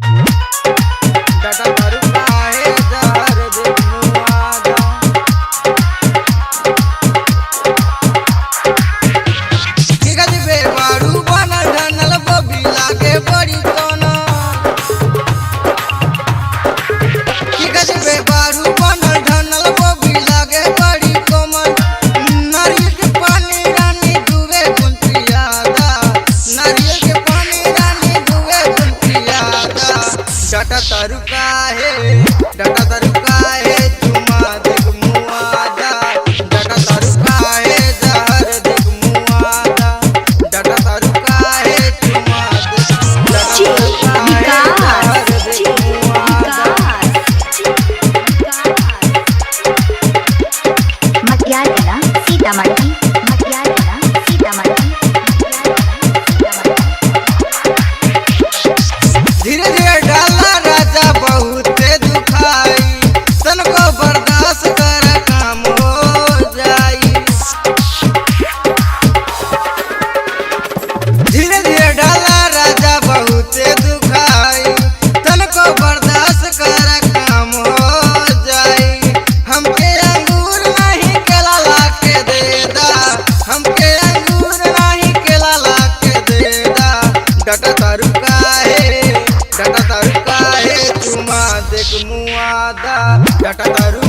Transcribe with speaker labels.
Speaker 1: Data दारू काहे जहर देख मुआदा। की गजबे बारू बनल ढनल बबी लागे बड़ी कोना। की गजबे बारू बनल ढनल बबी लागे बड़ी कोमल। नारियल के पानी रानी दुवे गुन पियादा। नारियल के पानी रानी दुवे गुन पियादा। डाटा दारू काहे चुमा देख मुआदा। डाटा दारू काहे जहर देख मुआदा। डाटा दारू काहे चुमा देख। डाटा दारू काहे जहर देख मुआदा।
Speaker 2: मटियाला सीतामढ़ी
Speaker 1: धीरे धीरे डाला राजा बहुते दुखाई। तनको बर्दाश्त कर काम हो जाई। धीरे धीरे डाला राजा बहुते दुखाई। तनको बर्दाश्त कर काम हो जाई। हमके अंगूर नहीं केला ला के दे दा। हमके अंगूर नहीं केला ला के दे दा। डाटा दारू काहे चुमा देख मुआदा। डाटा दारू